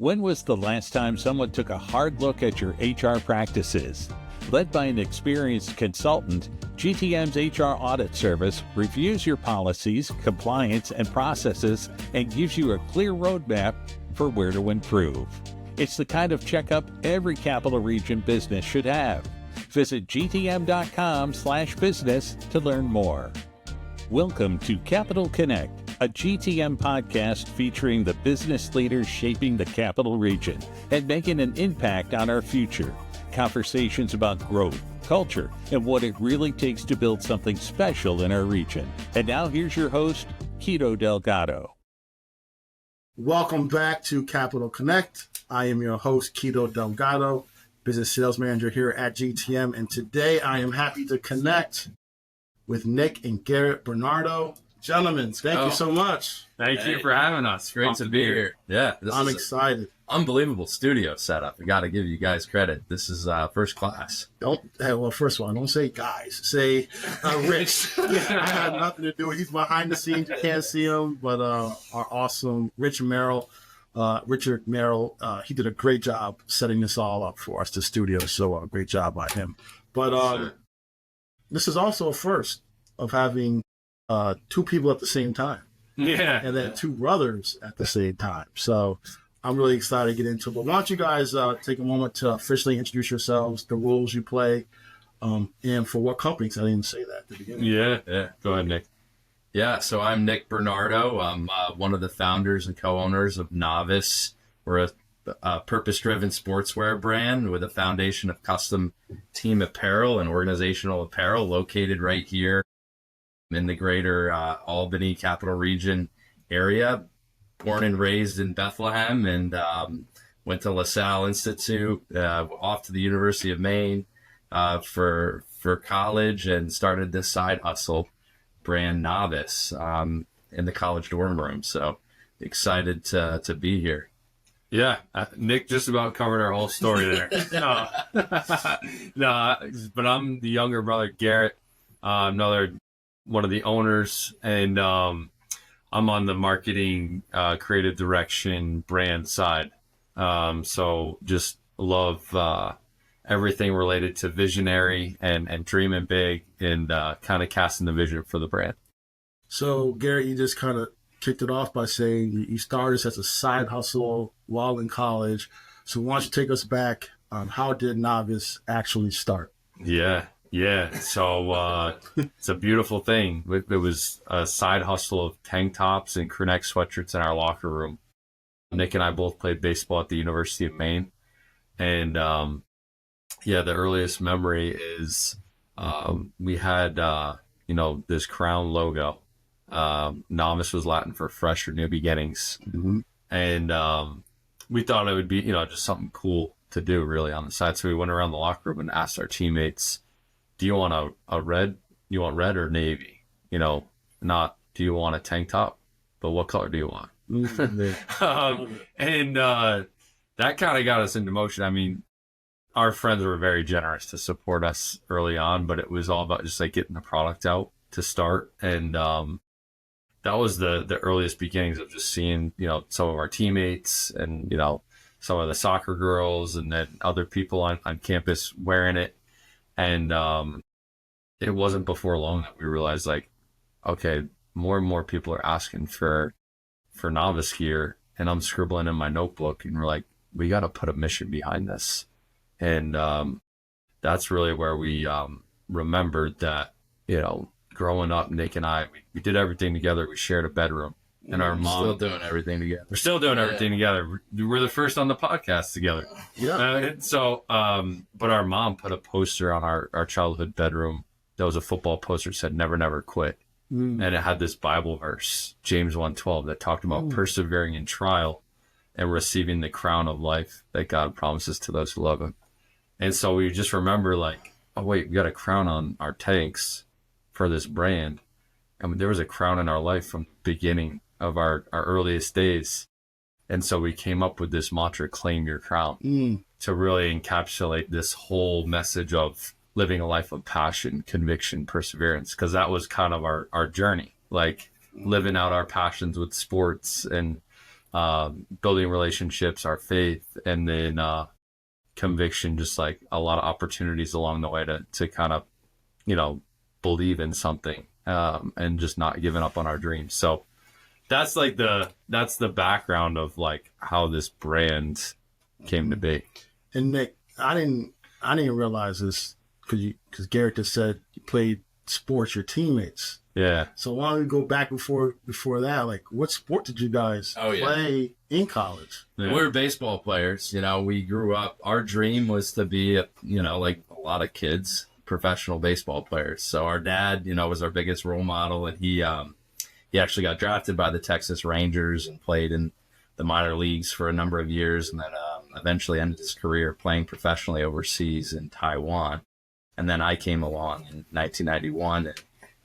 When was the last time someone took a hard look at your HR practices? Led by an experienced consultant, GTM's HR Audit Service reviews your policies, compliance, and processes and gives you a clear roadmap for where to improve. It's the kind of checkup every Capital Region business should have. Visit gtm.com/business to learn more. Welcome to Capital Connect, a GTM podcast featuring the business leaders shaping the Capital Region and making an impact on our future. Conversations about growth, culture, and what it really takes to build something special in our region. And now here's your host, Quito Delgado. Welcome back to Capital Connect. I am your host, Quito Delgado, business sales manager here at GTM. And today I am happy to connect with Nick and Garrett Bernardo. Gentlemen, thank you so much. Thank you for having us. Great to be here. Yeah, I'm excited. Unbelievable studio setup. I got to give you guys credit. This is first class. First of all, don't say guys. Say Rich. I had nothing to do with it. He's behind the scenes. You can't see him, but our awesome Richard Merrill, he did a great job setting this all up for us, the studio. So great job by him. But this is also a first of having two people at the same time. Yeah. And then two brothers at the same time. So I'm really excited to get into it. But why don't you guys take a moment to officially introduce yourselves, the roles you play, and for what companies. I didn't even say that at the beginning. Yeah. Go ahead, Nick. Yeah, so I'm Nick Bernardo. I'm one of the founders and co-owners of Novus. We're a purpose-driven sportswear brand with a foundation of custom team apparel and organizational apparel located right here in the greater Albany Capital Region area. Born and raised in Bethlehem, and went to LaSalle Institute, off to the University of Maine for college, and started this side hustle brand Novus in the college dorm room. So excited to be here. Yeah, Nick just about covered our whole story there. No, but I'm the younger brother, Garrett, another one of the owners, and I'm on the marketing, creative direction, brand side. So just love everything related to visionary and dreaming big and kind of casting the vision for the brand. So Garrett, you just kind of kicked it off by saying you started this as a side hustle while in college. So why don't you take us back on how did Novus actually start? Yeah. So it's a beautiful thing. It was a side hustle of tank tops and crew neck sweatshirts in our locker room. Nick and I both played baseball at the University of Maine. And the earliest memory is we had, this crown logo. Novus was Latin for fresh or new beginnings. Mm-hmm. And we thought it would be, just something cool to do really on the side. So we went around the locker room and asked our teammates, do you want a red? You want red or navy? Not do you want a tank top, but what color do you want? And that kind of got us into motion. I mean, our friends were very generous to support us early on, but it was all about just like getting the product out to start. And that was the earliest beginnings of just seeing, some of our teammates and, some of the soccer girls and then other people on campus wearing it. And it wasn't before long that we realized, like, okay, more and more people are asking for Novus gear, and I'm scribbling in my notebook, and we're like, we got to put a mission behind this. And that's really where we remembered that, growing up, Nick and I, we did everything together. We shared a bedroom. And our mom... Still doing everything together. We're still doing everything together. We're the first on the podcast together. Yeah. But our mom put a poster on our childhood bedroom. That was a football poster that said, never, never quit. And it had this Bible verse, James 1:12, that talked about persevering in trial and receiving the crown of life that God promises to those who love him. And so we just remember, like, oh, wait, we got a crown on our tanks for this brand. I mean, there was a crown in our life from the beginning of our earliest days. And so we came up with this mantra, claim your crown, to really encapsulate this whole message of living a life of passion, conviction, perseverance, because that was kind of our journey, like living out our passions with sports and building relationships, our faith, and then conviction, just like a lot of opportunities along the way to kind of, believe in something, and just not giving up on our dreams. So that's like that's the background of like how this brand came to be. And Nick, I didn't realize this because Garrett just said you played sports, your teammates. Yeah. So why don't we go back before that? Like, what sport did you guys play in college? Yeah. We were baseball players. We grew up. Our dream was to be, like a lot of kids, professional baseball players. So our dad, was our biggest role model, and he actually got drafted by the Texas Rangers and played in the minor leagues for a number of years, and then eventually ended his career playing professionally overseas in Taiwan. And then I came along in 1991, and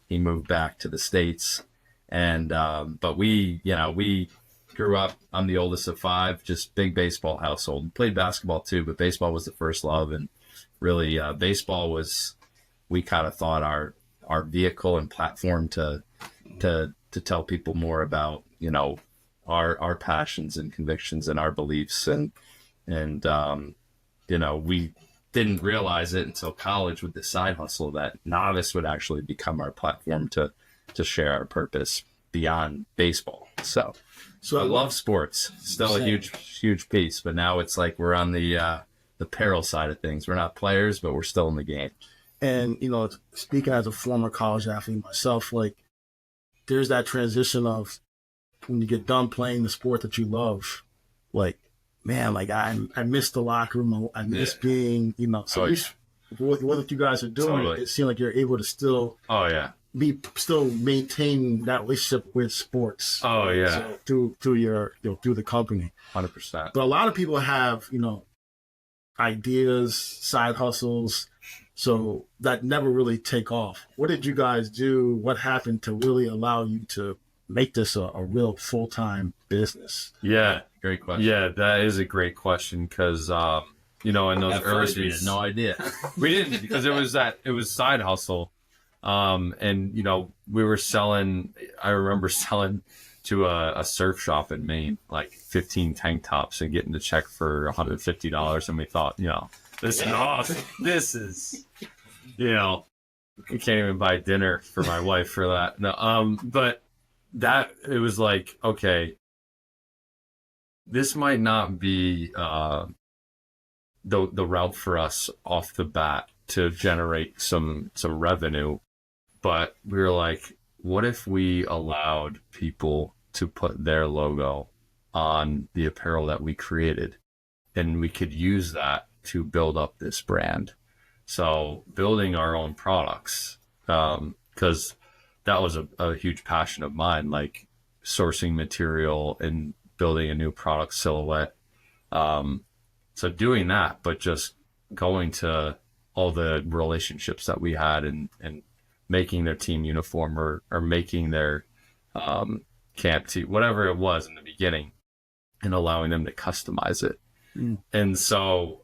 he moved back to the States. And but we grew up. I'm the oldest of 5, just big baseball household. Played basketball too, but baseball was the first love. And really, baseball was, we kind of thought, our vehicle and platform to tell people more about, our passions and convictions and our beliefs. And we didn't realize it until college with the side hustle that Novus would actually become our platform to share our purpose beyond baseball. So I love sports, still a huge piece, but now it's like we're on the apparel side of things. We're not players, but we're still in the game. And, speaking as a former college athlete myself, like there's that transition of when you get done playing the sport that you love, like, man, like I miss the locker room. I miss being, so what you guys are doing, it seems like you're able to still maintain that relationship with sports. Oh yeah. So through your, through the company. 100%. But a lot of people have, ideas, side hustles, so that never really take off. What did you guys do? What happened to really allow you to make this a real full-time business? Yeah. Great question. Yeah, that is a great question because, in those early we had no idea. We didn't, because it was side hustle. And, we were selling, I remember selling to a surf shop in Maine, like 15 tank tops and getting the check for $150. And we thought, this is awesome. This is, we can't even buy dinner for my wife for that. No, but that, it was like, okay, this might not be the route for us off the bat to generate some revenue, but we were like, what if we allowed people to put their logo on the apparel that we created, and we could use that to build up this brand? So building our own products, because that was a huge passion of mine, like sourcing material and building a new product silhouette. So doing that, but just going to all the relationships that we had and making their team uniform or making their camp tee, whatever it was in the beginning, and allowing them to customize it. And so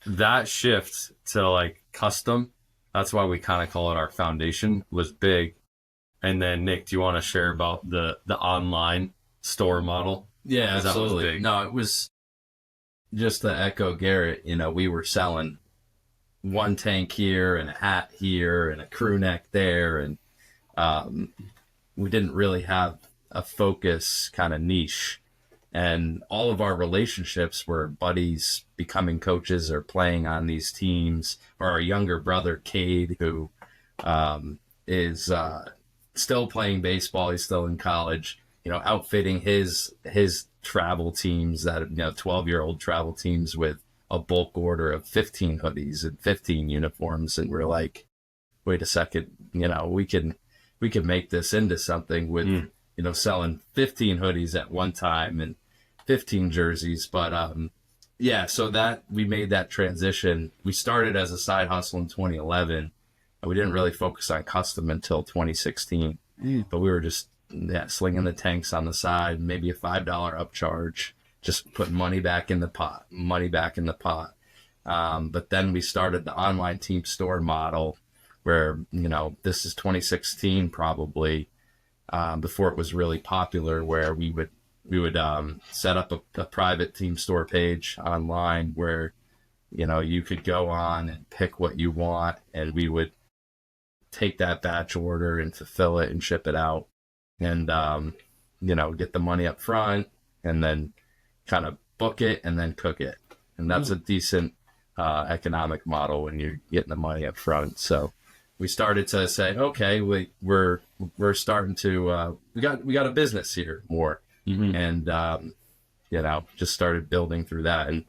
that shift to like custom, that's why we kind of call it our foundation, was big. And then Nick, do you want to share about the online store model? Yeah, absolutely. No, it was just to echo Garrett, we were selling one tank here and a hat here and a crew neck there. And we didn't really have a focus kind of niche. And all of our relationships were buddies becoming coaches or playing on these teams, or our younger brother, Cade, who is still playing baseball. He's still in college, outfitting his travel teams, that 12-year-old travel teams, with a bulk order of 15 hoodies and 15 uniforms. And we're like, wait a second, we can make this into something with selling 15 hoodies at one time and 15 jerseys. But so that we made that transition. We started as a side hustle in 2011. We didn't really focus on custom until 2016, but we were just slinging the tanks on the side, maybe a $5 upcharge, just putting money back in the pot. But then we started the online team store model, where, this is 2016 probably, before it was really popular, where we would we would set up a private team store page online where, you know, you could go on and pick what you want, and we would take that batch order and fulfill it and ship it out, and you know, get the money up front and then kind of book it and then cook it. And that's a decent economic model when you're getting the money up front. So we started to say, okay, we're starting to we got a business here more. And you know, just started building through that. And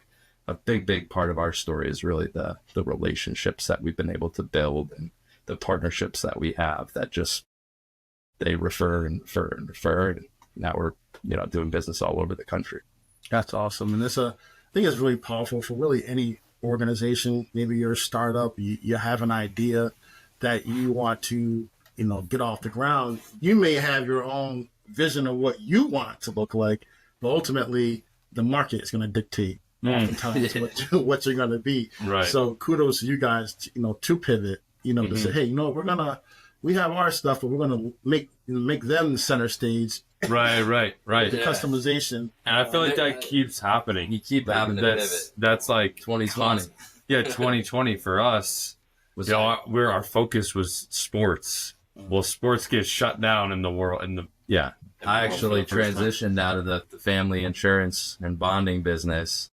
a big part of our story is really the relationships that we've been able to build, and the partnerships that we have that just, they refer and refer and refer, and now we're, you know, doing business all over the country. That's awesome. And this, I think it's really powerful for really any organization. Maybe you're a startup, you have an idea that you want to, you know, get off the ground. You may have your own vision of what you want to look like, but ultimately the market is going to dictate oftentimes what you're going to be. Right. So kudos to you guys, you know, to pivot, you know, to say, hey, you know, we have our stuff, but we're going to make them the center stage. Right. The customization. And I feel like that keeps happening. You keep having to pivot. That's like 2020. Yeah, 2020 for us. You know, our focus was sports. Well, sports gets shut down in the world. I actually transitioned out of the family insurance and bonding business.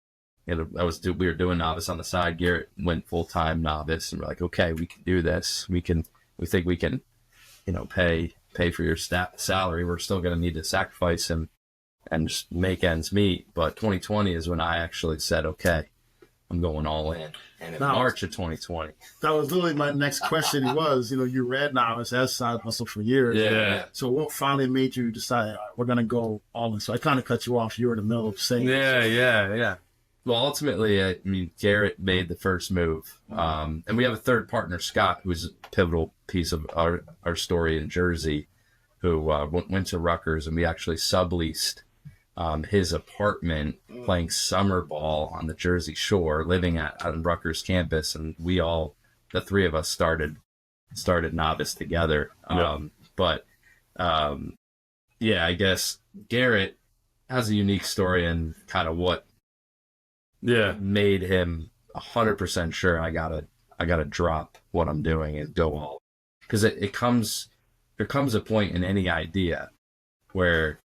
We were doing Novus on the side. Garrett went full-time Novus, and we're like, okay, we can do this. We think we can, you know, pay for your salary. We're still going to need to sacrifice and just make ends meet. But 2020 is when I actually said, okay, I'm going all in. And in March of 2020. That was literally my next question was, you know, you read Novus as side hustle for years. Yeah. So what finally made you decide, all right, we're going to go all in? So I kind of cut you off. You were in the middle of saying. Yeah. Well, ultimately, I mean, Garrett made the first move. And we have a third partner, Scott, who's a pivotal piece of our story in Jersey, who went to Rutgers, and we actually subleased his apartment playing summer ball on the Jersey Shore, living on Rutgers campus. And we all, the three of us, started Novus together. Yeah, I guess Garrett has a unique story and kind of what made him 100% sure I gotta drop what I'm doing and go all, because there comes a point in any idea where,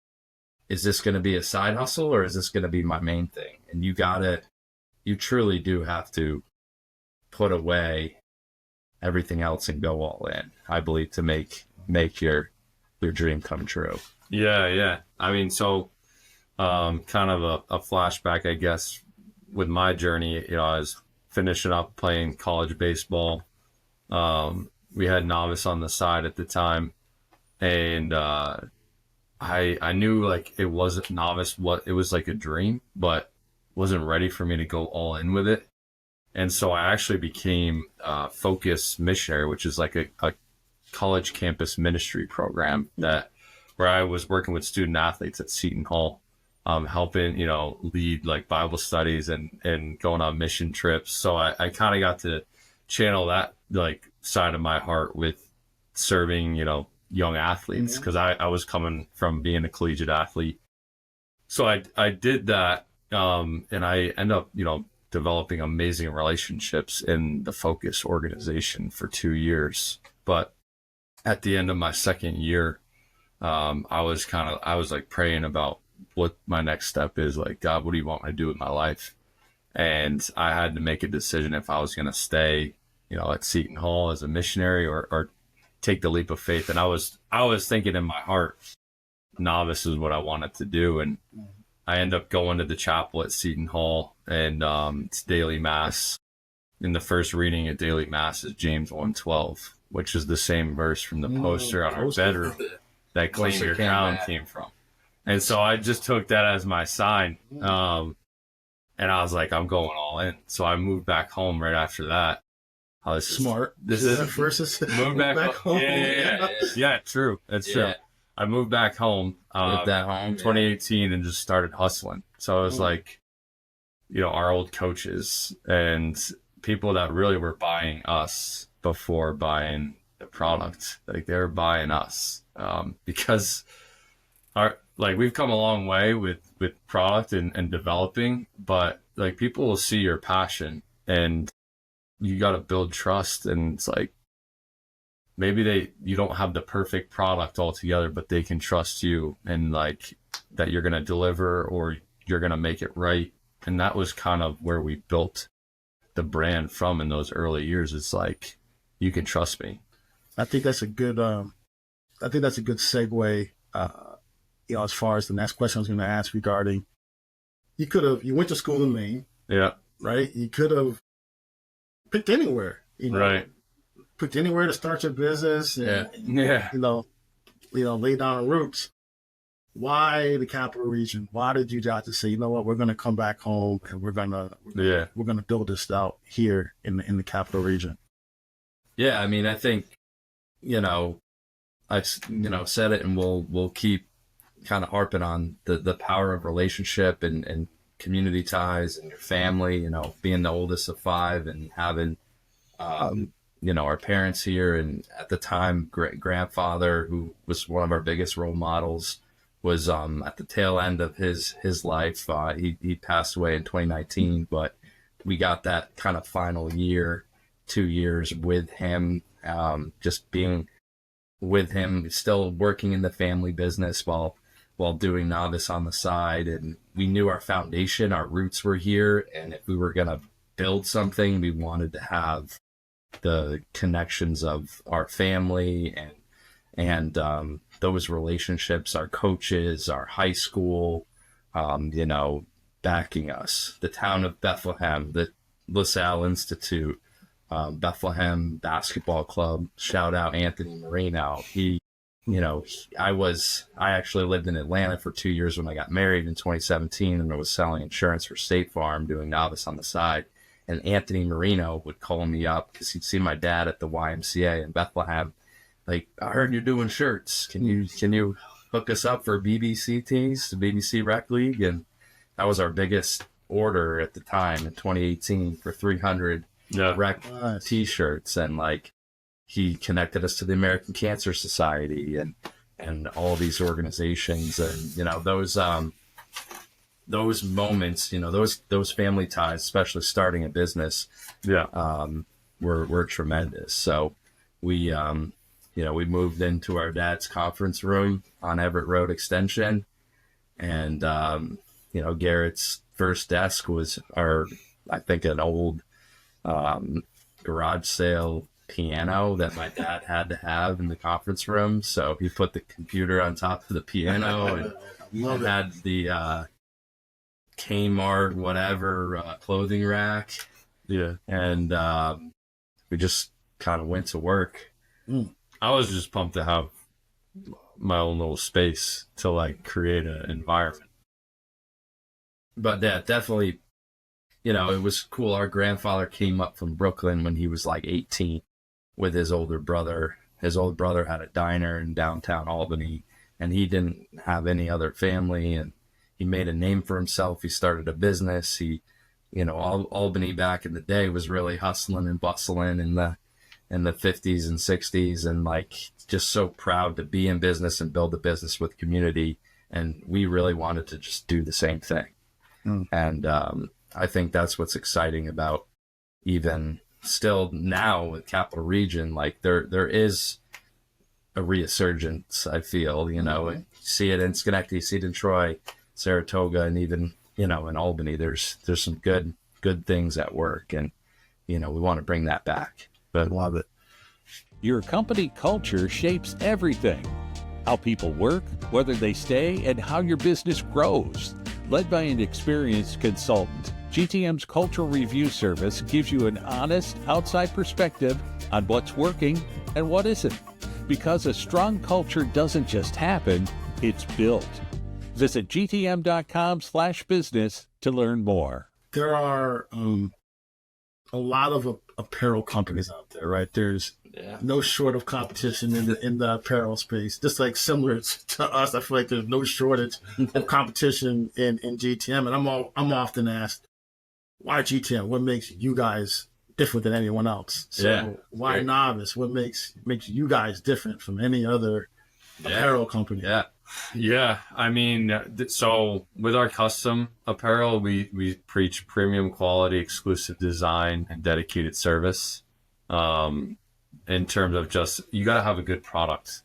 is this going to be a side hustle or is this going to be my main thing? And you truly do have to put away everything else and go all in, I believe, to make your dream come true. Yeah. I mean, so kind of a flashback, I guess, with my journey. You know, I was finishing up playing college baseball. We had Novus on the side at the time, and I knew, like, it wasn't Novus, it was like a dream, but wasn't ready for me to go all in with it. And so I actually became Focus Missionary, which is like a college campus ministry program where I was working with student athletes at Seton Hall, helping, you know, lead like Bible studies and going on mission trips. So I kind of got to channel that like side of my heart with serving, you know, young athletes, because I was coming from being a collegiate athlete. So I did that, and I ended up, you know, developing amazing relationships in the Focus organization for 2 years. But at the end of my second year, I was like praying about what my next step is. Like, God, what do you want me to do with my life? And I had to make a decision if I was going to stay, you know, at Seton Hall as a missionary or take the leap of faith. And I was thinking in my heart, Novus is what I wanted to do. And I end up going to the chapel at Seton Hall, and it's daily mass. In the first reading at daily mass is James 1:12, which is the same verse from the poster on our bedroom that Claim Your Crown came from. And so I just took that as my sign. And I was like, I'm going all in. So I moved back home right after that. I was smart. This is versus moved back home. Yeah, true. That's true. I moved back home, Lived at home, 2018, and just started hustling. So it was like, you know, our old coaches and people that really were buying us before buying the product. Like, they were buying us, because like we've come a long way with product and developing, but like people will see your passion and you got to build trust. And it's like, maybe you don't have the perfect product altogether, but they can trust you and like that you're going to deliver or you're going to make it right. And that was kind of where we built the brand from in those early years. It's like, you can trust me. I think that's a good segue, as far as the next question I was going to ask regarding, you went to school in Maine. Yeah. Right. You could have picked anywhere, right. Picked anywhere to start your business. And, yeah. Lay down roots. Why the capital region? Why did you decide to say, you know what, we're going to come back home and we're going to build this out here in the capital region? Yeah. I mean, I think, I've said it, and we'll keep kind of harping on the power of relationship and community ties and your family, being the oldest of 5 and having, our parents here. And at the time, grandfather, who was one of our biggest role models, was at the tail end of his life. He passed away in 2019, but we got that kind of final year, 2 years with him, just being with him, still working in the family business while doing Novus on the side. And we knew our foundation, our roots were here. And if we were going to build something, we wanted to have the connections of our family and those relationships, our coaches, our high school, backing us. The town of Bethlehem, the LaSalle Institute, Bethlehem Basketball Club, shout out Anthony Marino. I actually lived in Atlanta for 2 years when I got married in 2017, and I was selling insurance for State Farm, doing Novus on the side. And Anthony Marino would call me up because he'd seen my dad at the YMCA in Bethlehem. Like, I heard you're doing shirts. Can you hook us up for BBC tees, the BBC Rec League? And that was our biggest order at the time in 2018 for 300 rec t-shirts. And like, he connected us to the American Cancer Society and all these organizations. And, those moments, those family ties, especially starting a business, were tremendous. So we moved into our dad's conference room on Everett Road Extension. And, Garrett's first desk was an old garage sale piano that my dad had to have in the conference room. So he put the computer on top of the piano and had the Kmart, whatever, clothing rack. Yeah. And we just kind of went to work. I was just pumped to have my own little space to like create an environment. But that definitely, it was cool. Our grandfather came up from Brooklyn when he was like 18 with his older brother. His older brother had a diner in downtown Albany, and he didn't have any other family, and he made a name for himself. He started a business. Albany back in the day was really hustling and bustling in the 50s and 60s, and like just so proud to be in business and build a business with community. And we really wanted to just do the same thing. And I think that's what's exciting about even still now with Capital Region. Like there is a resurgence, I feel, you see it in Schenectady, see it in Troy, Saratoga, and even, in Albany, there's some good things at work, and, we want to bring that back. But love it. Your company culture shapes everything. How people work, whether they stay, and how your business grows. Led by an experienced consultant, GTM's Cultural Review Service gives you an honest, outside perspective on what's working and what isn't. Because a strong culture doesn't just happen, it's built. Visit gtm.com/business to learn more. There are a lot of apparel companies out there, right? There's no short of competition in the apparel space. Just like similar to us, I feel like there's no shortage of competition in GTM. And I'm often asked, why GTM? What makes you guys different than anyone else? So why Novus? What makes you guys different from any other apparel company? Yeah. Yeah, I mean, so with our custom apparel, we preach premium quality, exclusive design, and dedicated service. In terms of just, you got to have a good product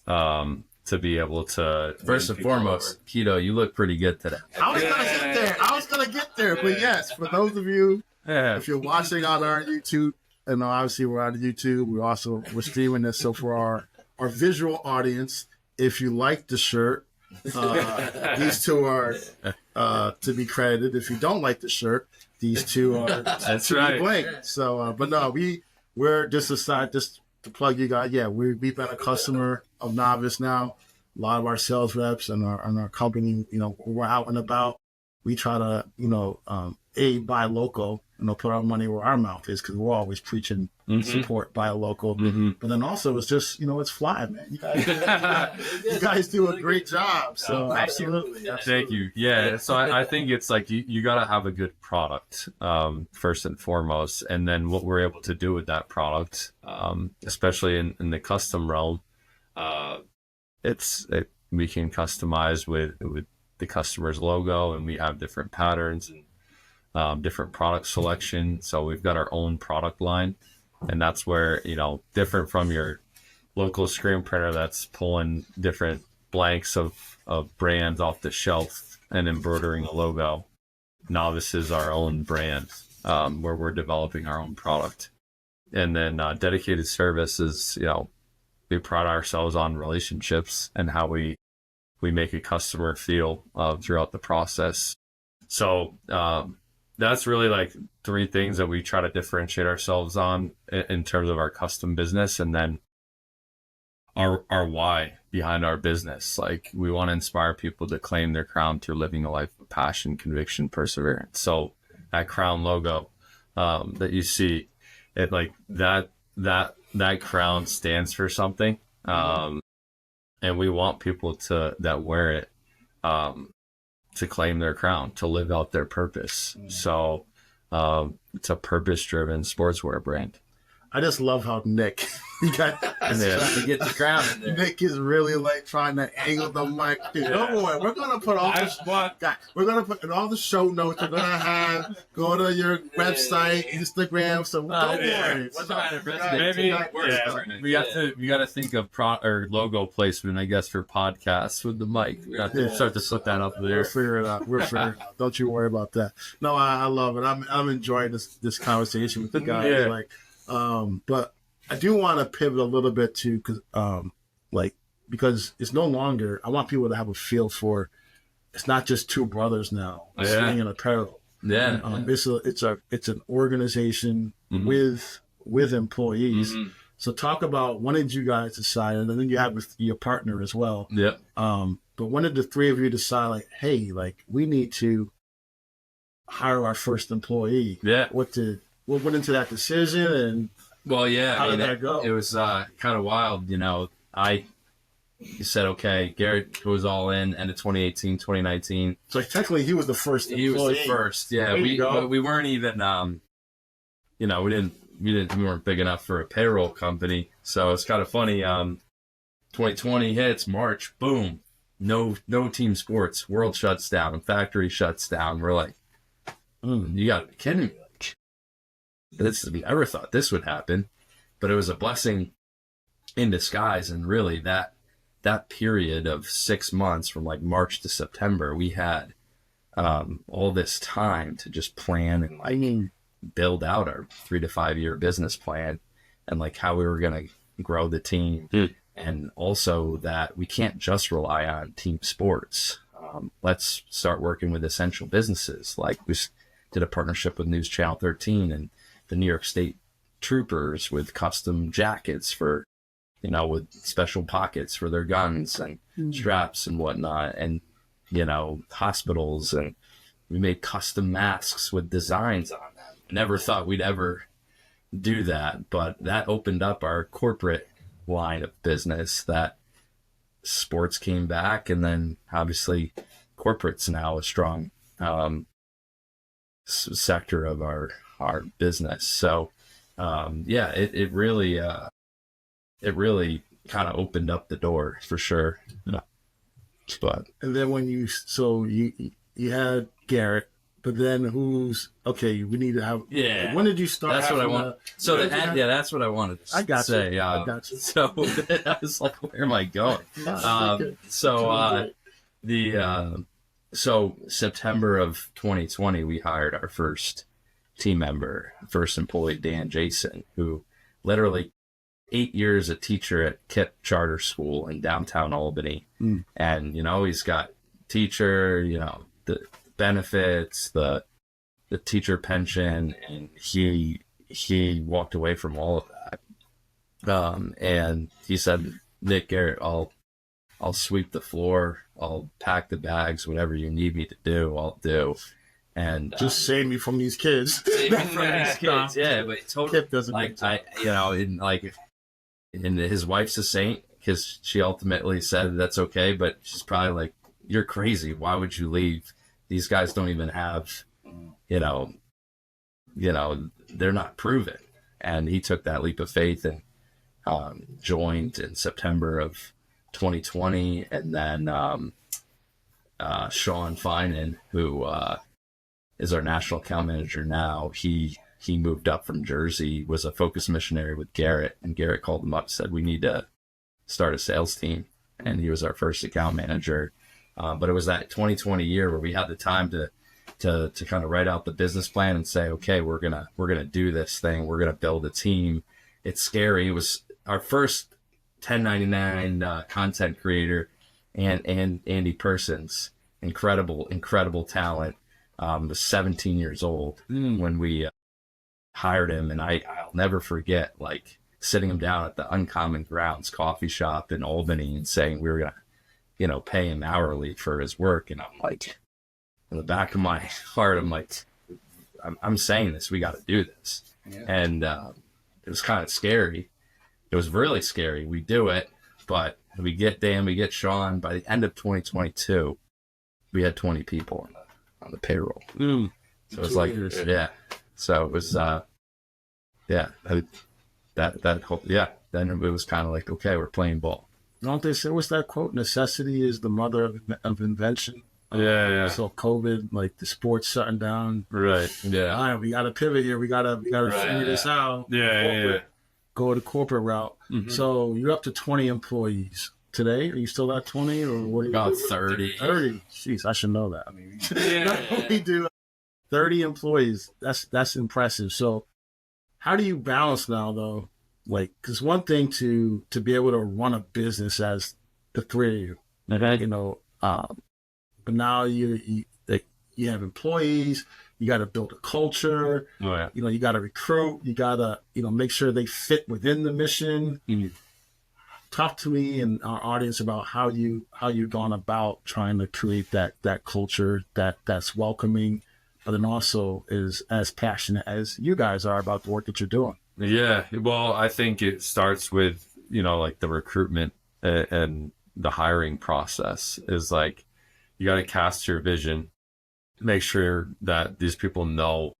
to be able to. First and foremost, Keto, you look pretty good today. I was gonna get there, but yes, for those of you, Yeah, if you're watching on our YouTube, and obviously we're on YouTube, we're streaming this. So for our visual audience, if you like the shirt, these two are to be credited. If you don't like the shirt, these two are that's to be right. blamed. So, but no, we're just aside, just to plug you guys. Yeah, we've been a customer of Novus now. A lot of our sales reps and our company, when we're out and about, we try to, buy local, put our money where our mouth is, because we're always preaching support, buy local. But then also it's just, it's fly, man. You guys do a great job. So absolutely. Thank you. Yeah. So I think it's like you got to have a good product first and foremost, and then what we're able to do with that product, especially in the custom realm, we can customize with the customer's logo, and we have different patterns and different product selection. So we've got our own product line, and that's where, different from your local screen printer that's pulling different blanks of brands off the shelf and embroidering a logo. Novus is our own brand, where we're developing our own product. And then dedicated service is, we pride ourselves on relationships and how we make a customer feel throughout the process. So that's really like three things that we try to differentiate ourselves on in terms of our custom business, and then our why behind our business. Like, we want to inspire people to claim their crown through living a life of passion, conviction, perseverance. So that crown logo that you see, it like that crown stands for something, and we want people that wear it to claim their crown, to live out their purpose. So it's a purpose-driven sportswear brand. I just love how Nick, To get the crown in there. Nick is really like trying to angle the mic. Dude, don't worry, we're gonna put all in all the show notes. We're gonna have go to your website, Instagram. So don't worry. We got to think of logo placement, I guess, for podcasts with the mic. We got to start to slip that up there. We'll figure it out. Don't you worry about that. No, I love it. I'm enjoying this conversation with the guys. Yeah. But I do want to pivot a little bit to because it's no longer. I want people to have a feel for. It's not just two brothers now swinging apparel. Yeah, it's an organization with employees. So talk about, when did you guys decide, and then you have with your partner as well. Yeah. But when did the three of you decide, like, hey, like, we need to hire our first employee? Yeah. What went into that decision, and well, yeah, how did that go? It was kind of wild, I said, okay, Garrett was all in end of 2018, 2019. So technically, he was the first employee. He was the first, yeah. We weren't even, we weren't big enough for a payroll company. So it's kind of funny. 2020 hits, March, boom, no team sports. World shuts down, factory shuts down. We're like, you got to be kidding me. We ever thought this would happen, but it was a blessing in disguise. And really that period of 6 months from like March to September, we had all this time to just plan and build out our 3 to 5 year business plan, and like how we were going to grow the team. And also that we can't just rely on team sports. Let's start working with essential businesses. Like, we did a partnership with News Channel 13 and the New York State Troopers with custom jackets for, with special pockets for their guns and straps and whatnot, and, hospitals. And we made custom masks with designs on them. Never thought we'd ever do that, but that opened up our corporate line of business. That sports came back, and then obviously corporate's now a strong sector of our business. So it really kind of opened up the door for sure. But And then when you had Garrett, but then we need to have. yeah, When did you start? that's what I want. So that's what I wanted to I got say. you. I got you. So I was like, where am I going? So September of 2020, we hired our first team member, first employee, Dan Jason, who literally 8 years a teacher at KIPP Charter School in downtown Albany. And, he's got teacher, the benefits, the teacher pension, and he walked away from all of that. And he said, Nick, Garrett, I'll sweep the floor, I'll pack the bags, whatever you need me to do, I'll do. And just save me from these kids. Save me from these kids, yeah. But totally, KIPP doesn't and his wife's a saint, because she ultimately said that's okay, but she's probably like, you're crazy. Why would you leave? These guys don't even have, they're not proven. And he took that leap of faith and joined in September of 2020. And then Sean Finan, who is our national account manager now, he moved up from Jersey, was a focus missionary with Garrett, and Garrett called him up and said, we need to start a sales team. And he was our first account manager. But it was that 2020 year where we had the time to kind of write out the business plan and say, okay, we're gonna do this thing. We're gonna build a team. It's scary. It was our first 1099 content creator, and Andy Persons, incredible talent. Was 17 years old when we hired him, and I'll never forget like sitting him down at the Uncommon Grounds coffee shop in Albany and saying we were gonna, pay him hourly for his work. And I'm like, in the back of my heart, I'm like, I'm saying this, we got to do this. Yeah. And it was kind of scary. It was really scary. We do it, but we get Dan, we get Sean. By the end of 2022, we had 20 people on the payroll. So it was like, yeah. So it was, then it was kind of like, okay, we're playing ball. Don't they say, what's that quote? Necessity is the mother of invention. Yeah. So COVID, like the sports shutting down. Right. Yeah. All right, we got to pivot here. We got to figure this out. Yeah. Go the corporate route. Mm-hmm. So you're up to 20 employees today. Are you still at 20 or what? About 30. 30. Jeez, I should know that. I mean, we do 30 employees. That's impressive. So how do you balance now though? Like, because one thing to be able to run a business as the three of you, okay, but now you have employees, you got to build a culture, you got to recruit, you got to, make sure they fit within the mission. Mm-hmm. Talk to me and our audience about how you've gone about trying to create that culture that's welcoming, but then also is as passionate as you guys are about the work that you're doing. Yeah, well, I think it starts with, like the recruitment and the hiring process is like, you got to cast your vision, make sure that these people know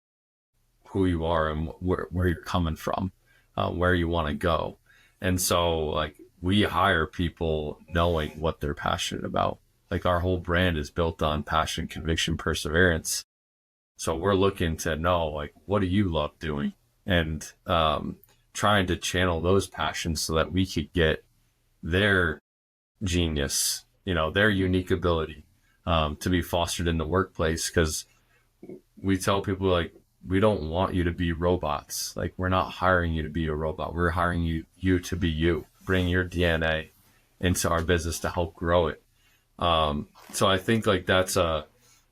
who you are and where you're coming from, where you want to go. And so like we hire people knowing what they're passionate about. Like our whole brand is built on passion, conviction, perseverance. So we're looking to know, like, what do you love doing? And trying to channel those passions so that we could get their genius, their unique ability to be fostered in the workplace. Because we tell people, like, we don't want you to be robots. Like, we're not hiring you to be a robot. We're hiring you to be you. Bring your DNA into our business to help grow it. So I think, like, that's a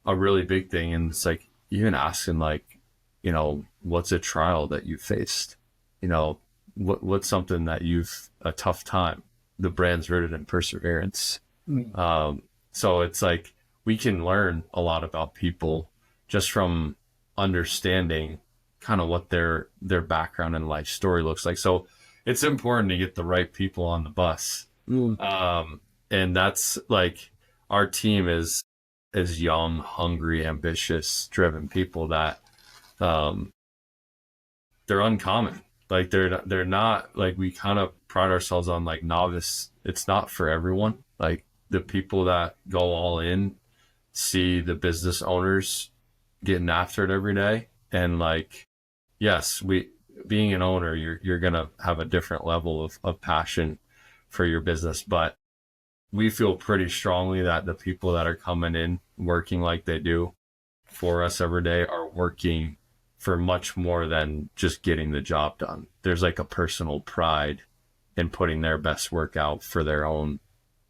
really big thing. And it's like, even asking, like, what's a trial that you faced? What's something that you've a tough time? The brand's rooted in perseverance. So it's like we can learn a lot about people just from understanding kind of what their background and life story looks like. So it's important to get the right people on the bus. And that's like our team is young, hungry, ambitious, driven people that they're uncommon. Like they're not, like, we kind of pride ourselves on, like, Novus. It's not for everyone. Like the people that go all in see the business owners getting after it every day. And like, yes, being an owner, you're going to have a different level of passion for your business, but we feel pretty strongly that the people that are coming in working like they do for us every day are working for much more than just getting the job done. There's like a personal pride in putting their best work out for their own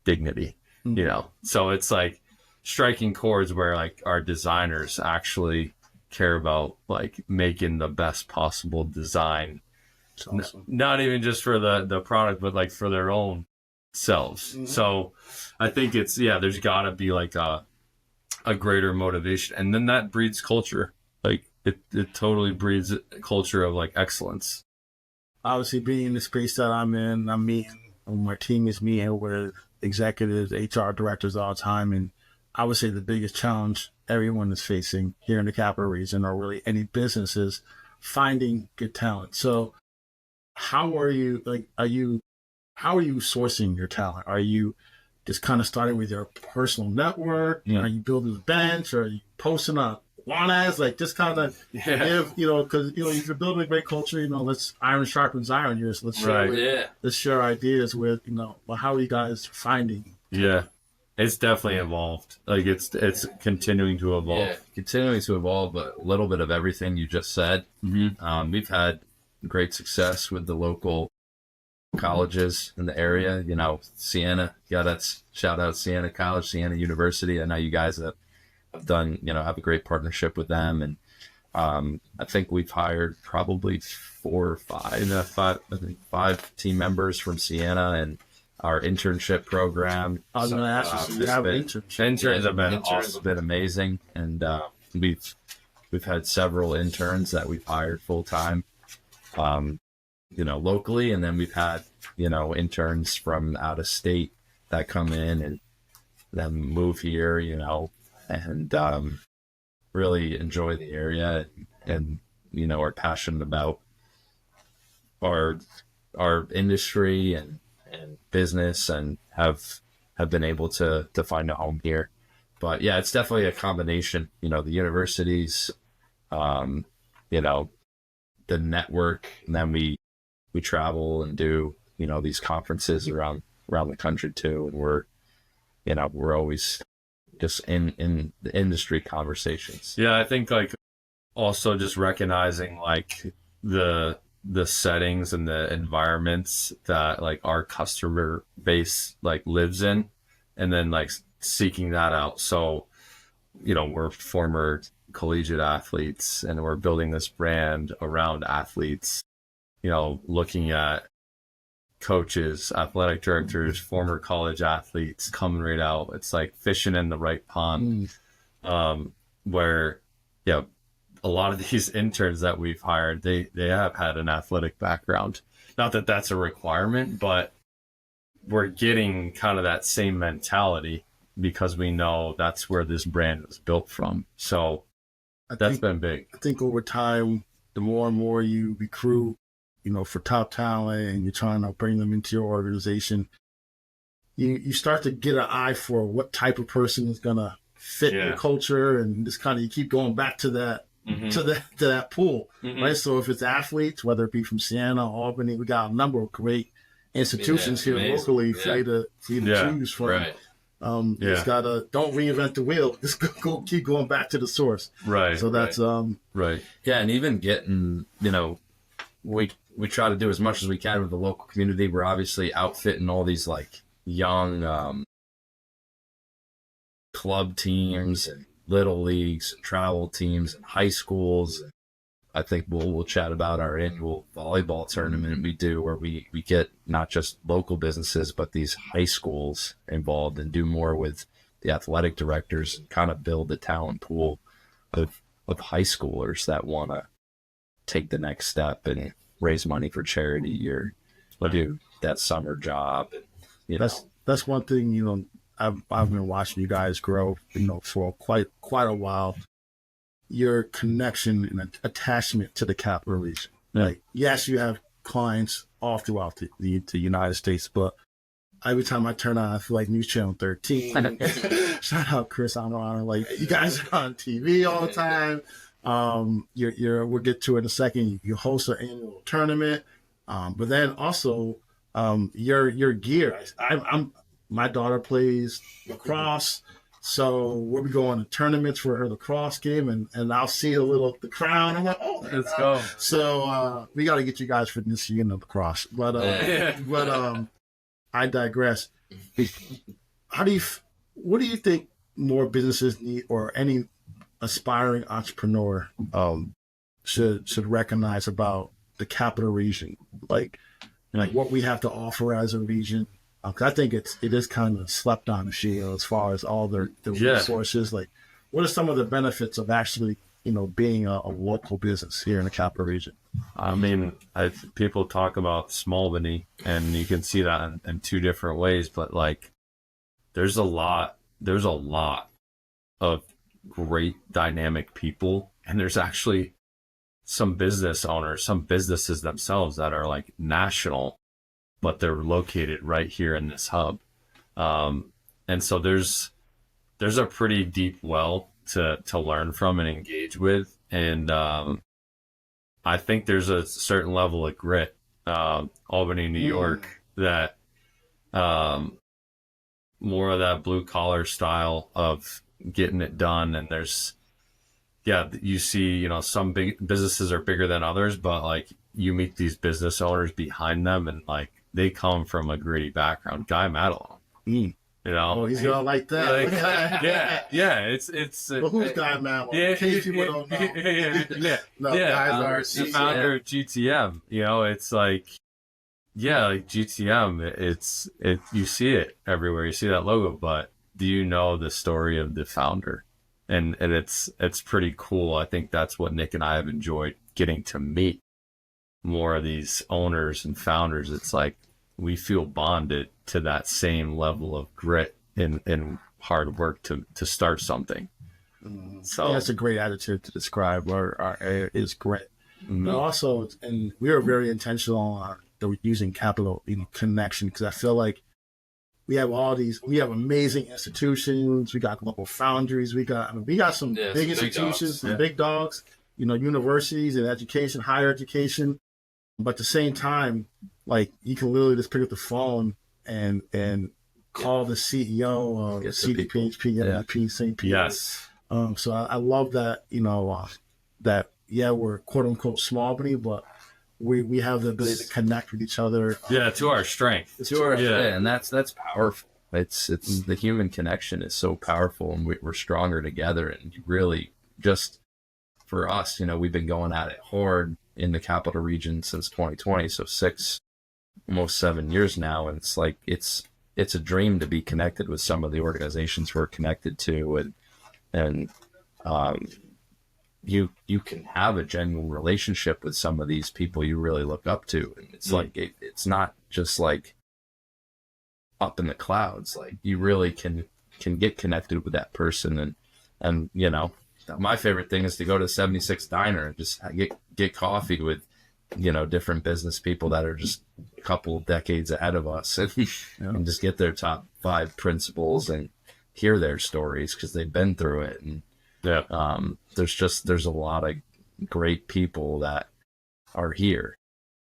dignity, you know? So it's like striking chords where like our designers actually care about like making the best possible design. Awesome. Not even just for the product, but like for their own selves. So I think it's, there's gotta be like a greater motivation, and then that breeds culture. Like it totally breeds a culture of like excellence. Obviously, being in the space that I'm in, I'm meeting, my team is meeting with executives, HR directors all the time, and I would say the biggest challenge everyone is facing here in the capital region, or really any business, is finding good talent. So how are you sourcing your talent? Are you just kind of starting with your personal network? Are you building a bench, or are you posting up want ads? Like, just kind of give, because if you're building a great culture, let's iron sharpens iron. Let's share ideas with, well, how are you guys finding? Yeah, it's definitely evolved. Like it's continuing to evolve. Yeah, continuing to evolve, but a little bit of everything you just said. We've had great success with the local colleges in the area. Siena, that's shout out Siena College, Siena University. I know you guys have done, have a great partnership with them, and I think we've hired probably 4 or 5 team members from Siena, and our internship program. I was going to ask you, have interns have been awesome. Been amazing, and we've had several interns that we've hired full time, locally, and then we've had interns from out of state that come in and then move here, and really enjoy the area, and are passionate about our industry and business, and have been able to find a home here. But yeah, it's definitely a combination, the universities, the network, and then we travel and do, these conferences around the country too. And we're always just in the industry conversations. Yeah, I think like also just recognizing like the settings and the environments that like our customer base like lives in, and then like seeking that out. So, we're former collegiate athletes, and we're building this brand around athletes, looking at coaches, athletic directors, former college athletes coming right out. It's like fishing in the right pond, where, a lot of these interns that we've hired, they have had an athletic background. Not that that's a requirement, but we're getting kind of that same mentality because we know that's where this brand was built from. So that's been big. I think over time, the more and more you recruit, for top talent, and you're trying to bring them into your organization, you start to get an eye for what type of person is going to fit your culture, and just kind of, you keep going back to that, to that pool, right? So if it's athletes, whether it be from Siena, Albany, we got a number of great institutions here locally for you to choose from. Right. Just gotta, don't reinvent the wheel. Just keep going back to the source. Right. So that's right. Yeah, and even getting, we try to do as much as we can with the local community. We're obviously outfitting all these like young club teams and little leagues, and travel teams, and high schools. I think we'll chat about our annual volleyball tournament we do, where we get not just local businesses, but these high schools involved, and do more with the athletic directors, and kind of build a talent pool of high schoolers that want to take the next step and raise money for charity, or do that summer job. That's one thing, I've been watching you guys grow, for quite a while. Your connection and attachment to the capital region. Like, yes, you have clients all throughout the United States, but every time I turn on, I feel like News Channel 13. Shout out Chris Honor. Like, you guys are on TV all the time. We'll get to it in a second. You host an annual tournament. But then also, your gear. My daughter plays lacrosse. So we'll be going to tournaments for her lacrosse game, and I'll see the crown. I'm like, oh, Let's go. So we got to get you guys for this year in the lacrosse. But I digress. What do you think more businesses need, or any aspiring entrepreneur should recognize about the capital region, like what we have to offer as a region? I think it is kind of slept on, as far as all the resources. Like, what are some of the benefits of actually, being a local business here in the capital region? I mean, people talk about Albany, and you can see that in two different ways. But like, there's a lot of great dynamic people, and there's actually some business owners, some businesses themselves that are like national, but they're located right here in this hub. And so there's a pretty deep well to learn from and engage with. And I think there's a certain level of grit, Albany, New York, that more of that blue collar style of getting it done. And you see, some big businesses are bigger than others, but like, you meet these business owners behind them, and like, they come from a gritty background. Guy Madelon, Oh, he's gonna like that. Like, yeah. It's. Well, who's Guy Madelon? Yeah, In case people don't know. Guys are the founder of GTM. It's like, like GTM. You see it everywhere. You see that logo, but do you know the story of the founder? And it's pretty cool. I think that's what Nick and I have enjoyed, getting to meet more of these owners and founders. It's like, we feel bonded to that same level of grit and hard work to start something. So that's a great attitude to describe is grit. But also, and we are very intentional on using capital connection, because I feel like we have amazing institutions. We got global foundries. We got some big institutions, some big dogs, universities and education, higher education. But at the same time, like, you can literally just pick up the phone and call the CEO of CDP, HP, St. Peter. Yes. So I love that, we're quote unquote Albany, but we have the ability to connect with each other. Yeah, to our strength. And that's powerful. It's the human connection is so powerful, and we're stronger together. And really, just for us, we've been going at it hard in the capital region since 2020, so almost 7 years now. And it's like, it's a dream to be connected with some of the organizations we're connected to, and you can have a genuine relationship with some of these people you really look up to, and it's like, it's not just like up in the clouds. Like, you really can get connected with that person, and my favorite thing is to go to 76 Diner and just get coffee with, different business people that are just a couple of decades ahead of us, and just get their top 5 principles and hear their stories, because they've been through it. And there's a lot of great people that are here.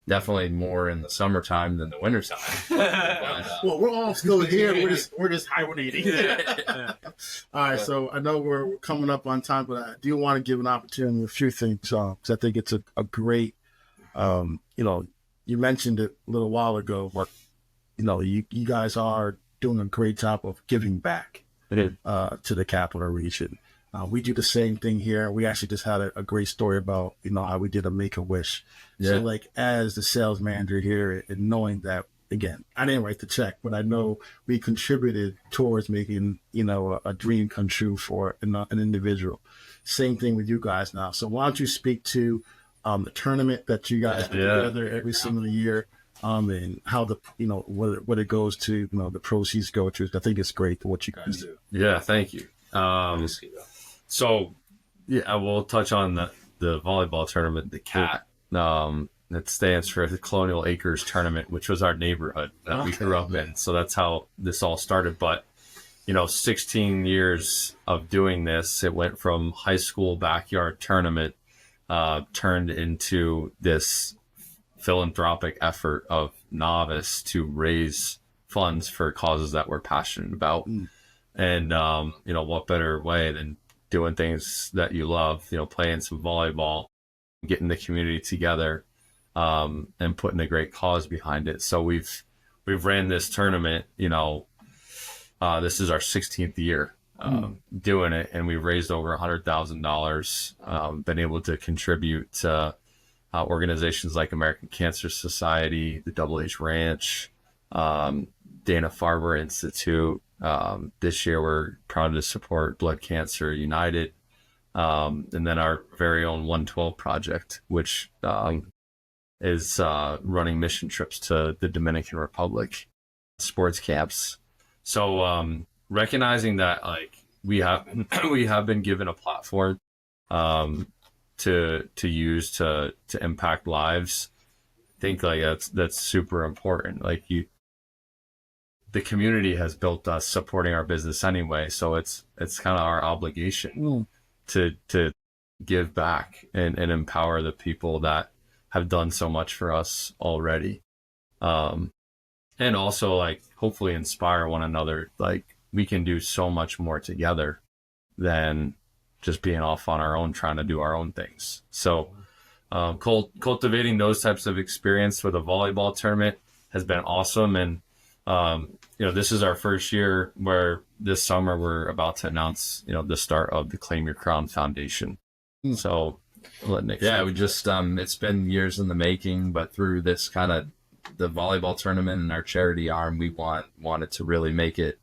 Definitely more in the summertime than the wintertime. Well, we're all still here. We're just hibernating. All right, so I know we're coming up on time, but I do want to give an opportunity to a few things, because I think it's a great, you mentioned it a little while ago, but, you guys are doing a great job of giving back to the capital region. We do the same thing here. We actually just had a great story about, how we did a Make-A-Wish. Yeah. So, like, as the sales manager here, and knowing that, again, I didn't write the check, but I know we contributed towards making, a dream come true for an individual. Same thing with you guys now. So why don't you speak to the tournament that you guys put together every single year, and how what it goes to, the proceeds go to. I think it's great what you guys do. Yeah, thank you. So, we'll touch on the volleyball tournament, the CAT. That stands for the Colonial Acres Tournament, which was our neighborhood that we grew up in. So that's how this all started. But, 16 years of doing this, it went from high school backyard tournament, turned into this philanthropic effort of Novus to raise funds for causes that we're passionate about. And, what better way than doing things that you love, playing some volleyball, getting the community together, and putting a great cause behind it. So we've ran this tournament, this is our 16th year doing it, and we've raised over $100,000, been able to contribute to organizations like American Cancer Society, the Double H Ranch, Dana-Farber Institute. This year we're proud to support Blood Cancer United, and then our very own 112 project, which is running mission trips to the Dominican Republic, sports camps. So recognizing that we have been given a platform to use to impact lives, I think that's super important. The community has built us supporting our business anyway, so it's kind of our obligation to give back and empower the people that have done so much for us already, and also hopefully inspire one another. We can do so much more together than just being off on our own trying to do our own things. So cultivating those types of experience with a volleyball tournament has been awesome. And this is our first year where this summer we're about to announce, the start of the Claim Your Crown Foundation. So I'll let Nick. Yeah, we just, it's been years in the making, but through this kind of the volleyball tournament and our charity arm, we wanted to really make it,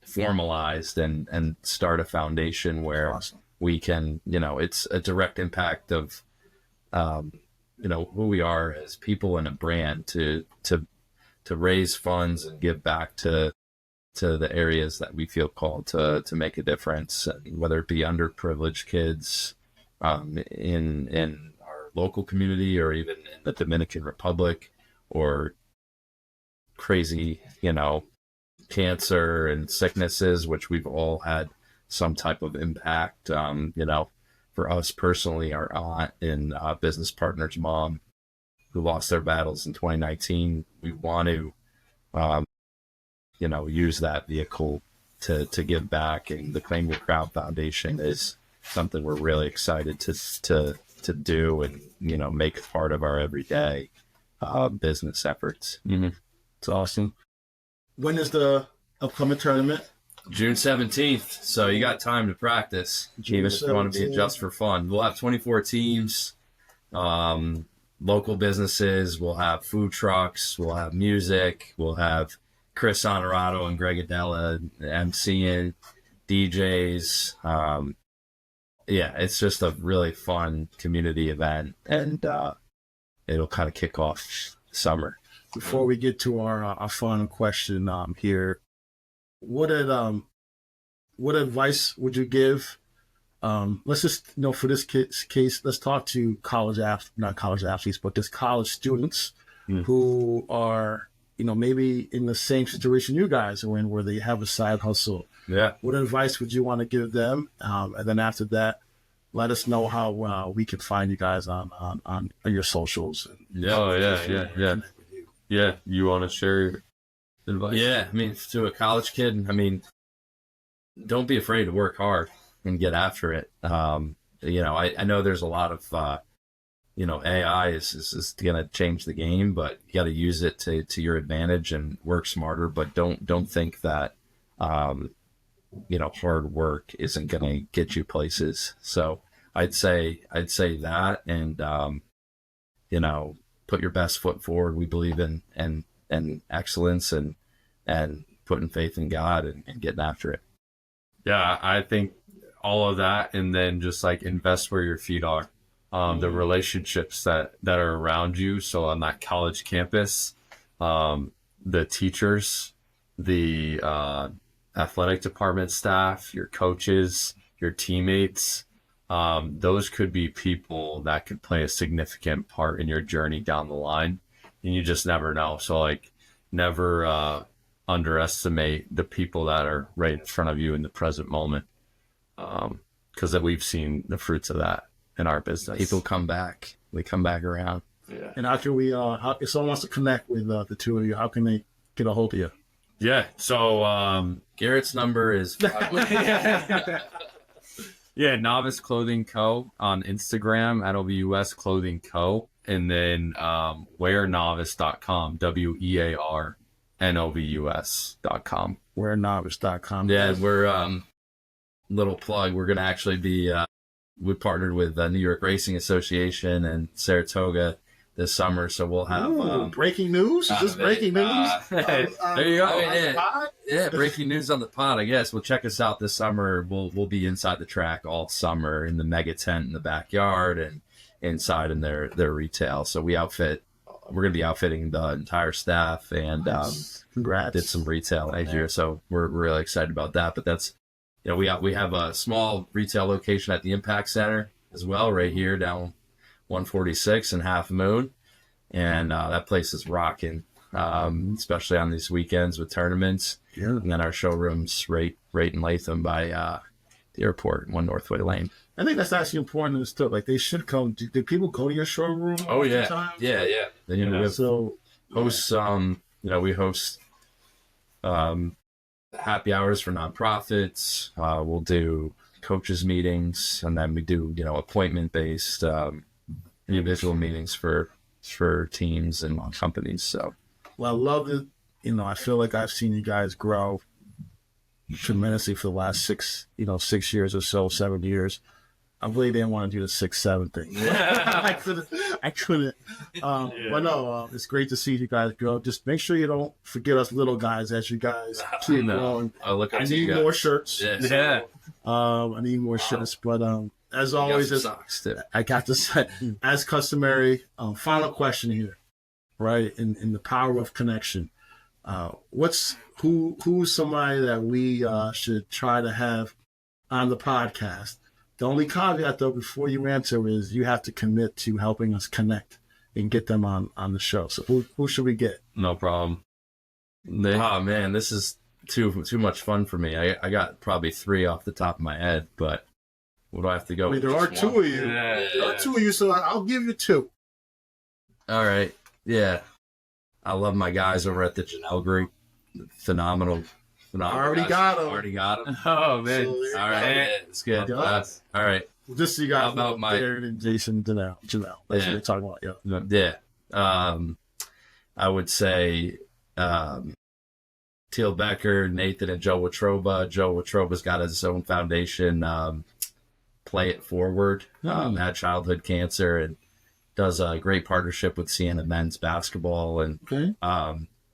formalized and start a foundation where we can, it's a direct impact of, who we are as people and a brand to raise funds and give back to the areas that we feel called to make a difference, whether it be underprivileged kids in our local community or even in the Dominican Republic, or crazy, cancer and sicknesses, which we've all had some type of impact. For us personally, our aunt and business partner's mom, who lost their battles in 2019, we want to, use that vehicle to give back. And the Claim Your Crown Foundation is something we're really excited to do and, make it part of our everyday business efforts. It's awesome. When is the upcoming tournament? June 17th. So you got time to practice, even if you want to be a just for fun. We'll have 24 teams, local businesses. We'll have food trucks. We'll have music. We'll have Chris Honorado and Greg Adela MCing, DJs. It's just a really fun community event, and it'll kind of kick off summer. Before we get to our final question here, what advice would you give? Let's just, for this case, let's talk to not college athletes, but just college students who are, maybe in the same situation you guys are in, where they have a side hustle. Yeah. What advice would you want to give them? And then after that, let us know how we can find you guys on your socials. Yeah. You want to share your advice? Yeah. To a college kid, don't be afraid to work hard and get after it. I know there's a lot of, AI is going to change the game, but you got to use it to your advantage and work smarter. But don't think that, hard work isn't going to get you places. So I'd say that, and, put your best foot forward. We believe in excellence and putting faith in God and getting after it. Yeah, I think all of that, and then just invest where your feet are. The relationships that are around you. So on that college campus, the teachers, the athletic department staff, your coaches, your teammates, those could be people that could play a significant part in your journey down the line, and you just never know. So like, never underestimate the people that are right in front of you in the present moment, because we've seen the fruits of that in our business. People come back. We come back around. Yeah. And how can we, if someone wants to connect with the two of you, how can they get a hold of you? Yeah. So, Garrett's number is yeah, Novus Clothing Co. on Instagram, NOVUS Clothing Co. And then wearnovus.com, WEARNOVUS.com. Wearnovus.com. Yeah, we're little plug. We're gonna actually be we partnered with the New York Racing Association and Saratoga this summer, so we'll have breaking news. Is this breaking news? There you go. On the pod? Yeah, breaking news on the pod, I guess. Well, check us out this summer. We'll be inside the track all summer in the mega tent in the backyard and inside in their retail. So we're going to be outfitting the entire staff, and Congrats. did some retail last year. So we're really excited about that. But that's, we have a small retail location at the Impact Center as well, right here down 146 and Half Moon. And that place is rocking, especially on these weekends with tournaments. Yeah. And then our showroom's right in Latham by the airport, 1 Northway Lane. I think that's actually important to stuff. Like, they should come. Do people go to your showroom? Oh, yeah. Oftentimes? Yeah. Then, we have So hosts, we host happy hours for nonprofits. We'll do coaches meetings, and then we do, appointment-based individual meetings for teams and companies. So, well, I love it. I feel like I've seen you guys grow tremendously for the last 6 years or so, 7 years. I really didn't want to do the 6-7 thing. I couldn't. But no, it's great to see you guys grow. Just make sure you don't forget us little guys as you guys keep growing. I need more shirts. Yeah. I need more shirts. But as always, socks too. I got to say, as customary, final question here, right? In the power of connection, who's somebody that we should try to have on the podcast? The only caveat, though, before you answer is you have to commit to helping us connect and get them on the show. So who should we get? No problem. Oh man, this is too much fun for me. I got probably 3 off the top of my head, but what do I have to go? I mean, there are 2 of you. Yeah. There are 2 of you, so I'll give you 2. All right. Yeah. I love my guys over at the Janelle Group. Phenomenal. Already guys. got 'em. Already got them. Oh, man. So All right. It's good. Yeah. All right. Just so you guys How about know, my- Darren and Jason Janelle. That's Yeah. what they're talking about, yeah. Yeah. I would say Teal Becker, Nathan, and Joe Watroba. Joe Watroba's got his own foundation, Play It Forward, had childhood cancer, and does a great partnership with Siena men's basketball, and Okay.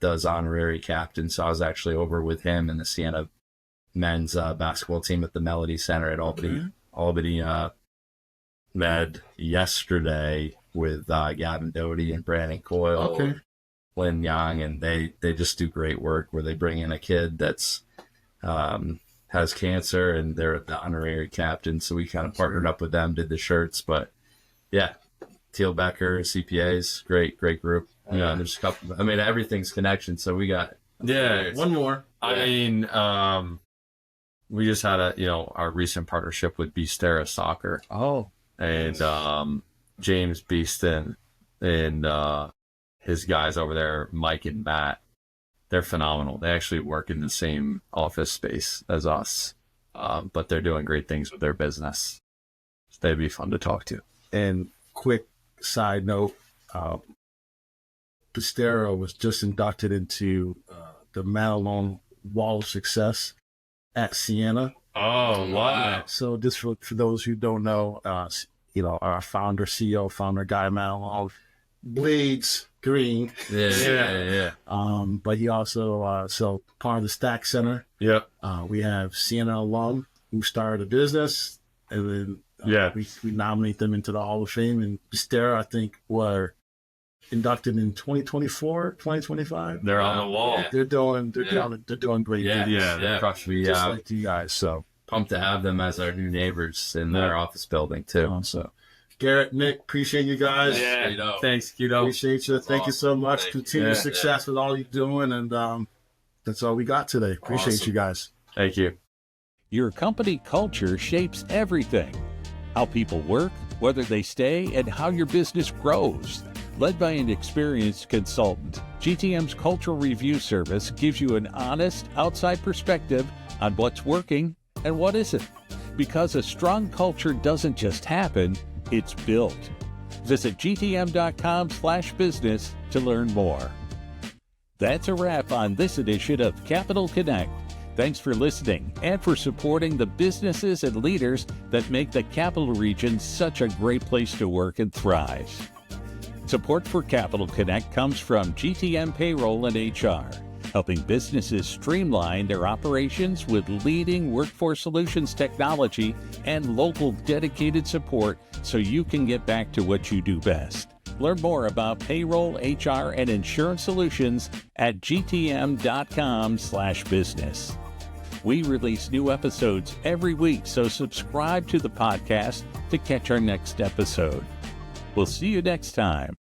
does honorary captain. So I was actually over with him and the Siena men's basketball team at the Melody Center at Albany Med yesterday with Gavin Doty and Brandon Coyle, Okay. Lynn Young, and they just do great work where they bring in a kid that's has cancer, and they're the honorary captain. So we kind of partnered up with them, did the shirts. But yeah, Teal Becker, CPAs, great group. There's a couple. I mean, everything's connection. So we got One more. I mean, we just had our recent partnership with Beastera Soccer, Oh. and James Beeston and his guys over there, Mike and Matt. They're phenomenal. They actually work in the same office space as us, but they're doing great things with their business. They'd be fun to talk to. And quick side note, Pistero was just inducted into the Madelon Wall of Success at Siena. Oh, wow. So just for those who don't know, our CEO, Guy Madelon, bleeds green. Yeah. But he also, so part of the Stack Center, Yep. we have Siena alum who started a business, and then we nominate them into the Hall of Fame. And Pistera, I think, were inducted in 2024, 2025. They're on the wall. Yeah. They're doing great. Yeah. They're crushing. We Just like you guys. So pumped to have them as our new neighbors in their office building too. So Garrett, Nick, appreciate you guys. Yeah, thanks, Guido. Appreciate you. Thank you so much. Thank you. Continued success with all you're doing. And that's all we got today. Appreciate Awesome. you guys. Thank you. Your company culture shapes everything. How people work, whether they stay, and how your business grows. Led by an experienced consultant, GTM's Cultural Review Service gives you an honest, outside perspective on what's working and what isn't. Because a strong culture doesn't just happen, it's built. Visit gtm.com/business to learn more. That's a wrap on this edition of Capital Connect. Thanks for listening and for supporting the businesses and leaders that make the Capital Region such a great place to work and thrive. Support for Capital Connect comes from GTM Payroll and HR, helping businesses streamline their operations with leading workforce solutions technology and local dedicated support so you can get back to what you do best. Learn more about payroll, HR, and insurance solutions at gtm.com/business. We release new episodes every week, so subscribe to the podcast to catch our next episode. We'll see you next time.